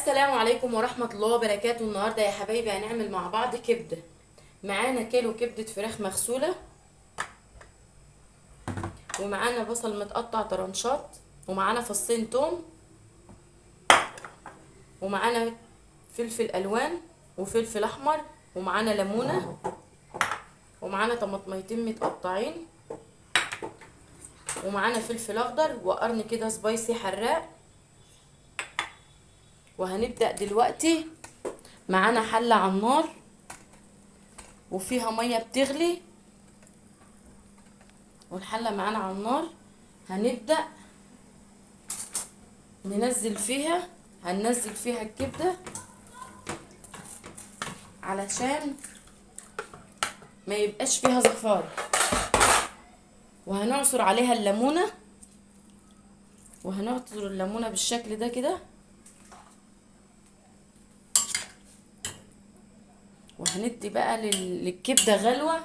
السلام عليكم ورحمة الله وبركاته. النهاردة يا حبايبي هنعمل مع بعض كبدة. معانا كيلو كبدة فراخ مغسولة، ومعانا بصل متقطع طرنشات، ومعانا فصين توم، ومعانا فلفل الوان وفلفل احمر، ومعانا ليمونة، ومعانا طماطميتين متقطعين، ومعانا فلفل اخضر وقرن كده سبايسي حراق. وهنبدأ دلوقتي. معانا حلة على النار وفيها مية بتغلي، والحلة معانا على النار. هنبدأ هننزل فيها الكبدة علشان ما يبقاش فيها زفار، وهنعصر عليها الليمونة، وهنعصر الليمونة بالشكل ده كده، وهندي بقى للكبدة غلوة.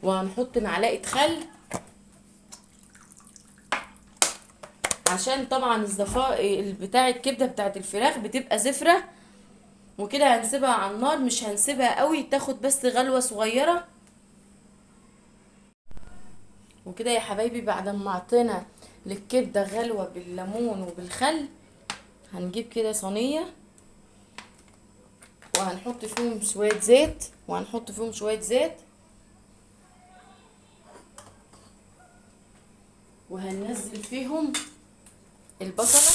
وهنحط معلقة خل عشان طبعا الزفار بتاع الكبدة بتاعت الفراخ بتبقى زفرة، وكده هنسيبها على النار، مش هنسيبها قوي، تاخد بس غلوة صغيرة. وكده يا حبايبي بعد ما عطينا للكبدة غلوة بالليمون وبالخل، هنجيب كده صينية وهنحط فيهم شوية زيت، وهننزل فيهم البصلة،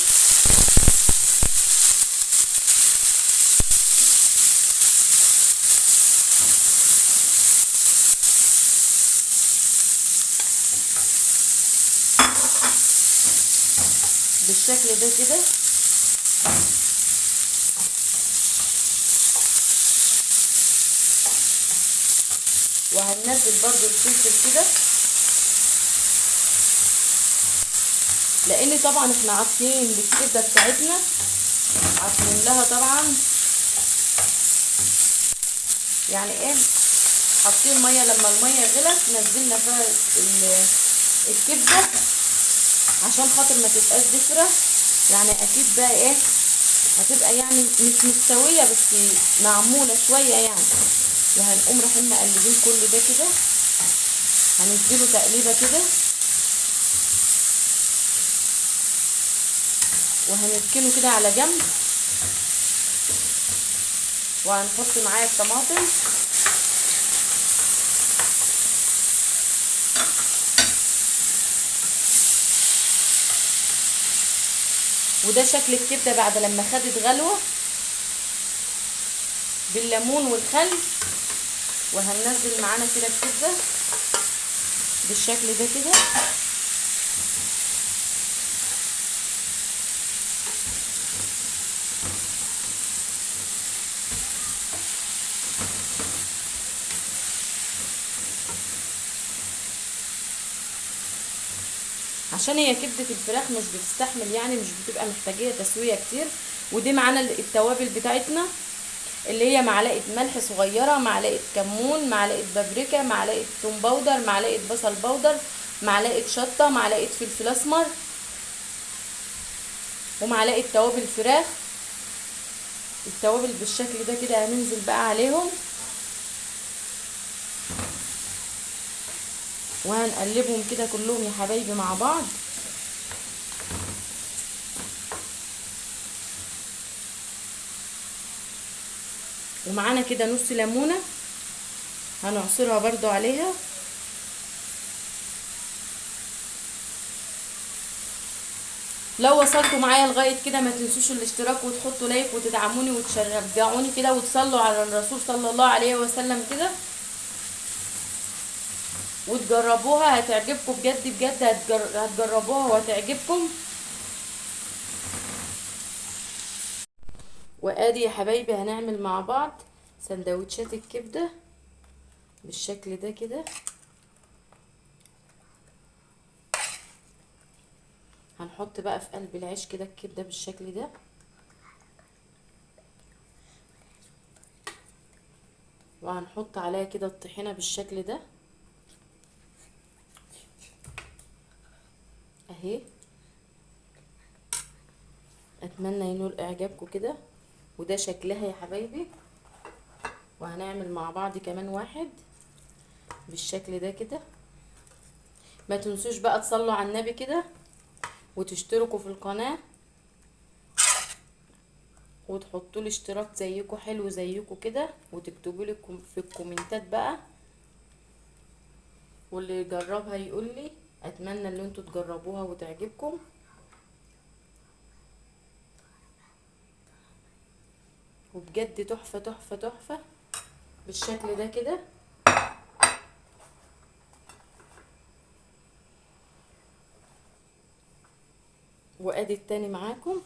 بالشكل ده كده. وهننزل برضو الفلفل كده، لان طبعا احنا عاطفين بالكبده بتاعتنا، عاطفين لها طبعا يعني ايه، حاطين ميه، لما الميه غلت نزلنا فيها الكبده عشان خاطر ما تبقاش زفره. يعني اكيد بقى ايه، هتبقى يعني مش مستويه بس معموله شويه يعني. وهنقوم رايحين مقلبين كل ده كده، هنديله تقليبه كده، وهنركنه كده على جنب. وهنحط معاه الطماطم، وده شكل الكبده بعد لما خدت غلوه بالليمون والخل. وهننزل معانا كده الكبده بالشكل ده كده، عشان هي كبده الفراخ مش بتستحمل، يعني مش بتبقى محتاجه تسويه كتير. ودي معانا التوابل بتاعتنا، اللي هي معلقه ملح صغيره، معلقه كمون، معلقه بابريكا، معلقه توم باودر، معلقه بصل باودر، معلقه شطه، معلقه فلفل اسمر، ومعلقه توابل فراخ. التوابل بالشكل ده كده هننزل بقى عليهم، وهنقلبهم كده كلهم يا حبايبي مع بعض. ومعانا كده نص ليمونه هنعصرها برضو عليها. لو وصلتوا معايا لغايه كده ما تنسوش الاشتراك وتحطوا لايك وتدعموني وتشجعوني كده، وتصلوا على الرسول صلى الله عليه وسلم كده، وتجربوها هتعجبكم بجد بجد، هتجربوها وهتعجبكم. وادي يا حبايبي هنعمل مع بعض سندوتشات الكبده بالشكل ده كده. هنحط بقى في قلب العيش كده الكبده بالشكل ده، وهنحط عليها كده الطحينه بالشكل ده اهي. اتمنى ينول اعجابكم كده. وده شكلها يا حبايبي. وهنعمل مع بعض كمان واحد بالشكل ده كده. ما تنسوش بقى تصلوا على النبي كده وتشتركوا في القناة وتحطوا لي اشتراك زيكم حلو زيكم كده، وتكتبوا لي في الكومنتات بقى، واللي يجربها يقول لي. اتمنى ان انتوا تجربوها وتعجبكم. وبجد تحفة تحفة تحفة بالشكل ده كده. وادي التاني معاكم.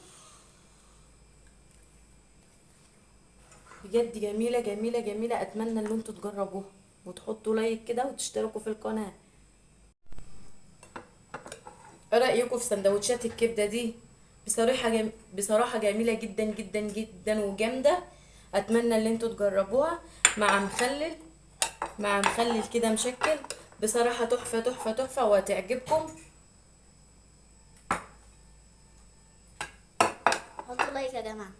بجد جميلة جميلة جميلة. اتمنى ان انتوا تجربوها وتحطوا لايك كده وتشتركوا في القناة. ايه رأيكم في سندوتشات الكبدة دي؟ بصراحة جميلة جدا جدا جدا وجامدة. اتمنى ان انتوا تجربوها مع مخلل، مع مخلل كده مشكل. بصراحة تحفة تحفة تحفة وهتعجبكم. حطوا لايك يا جماعة.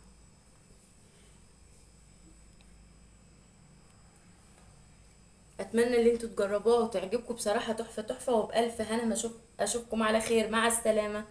اتمنى ان انتوا تجربوها وتعجبكم. بصراحة تحفة تحفة وبألف هنا. اشوفكم على خير. مع السلامة.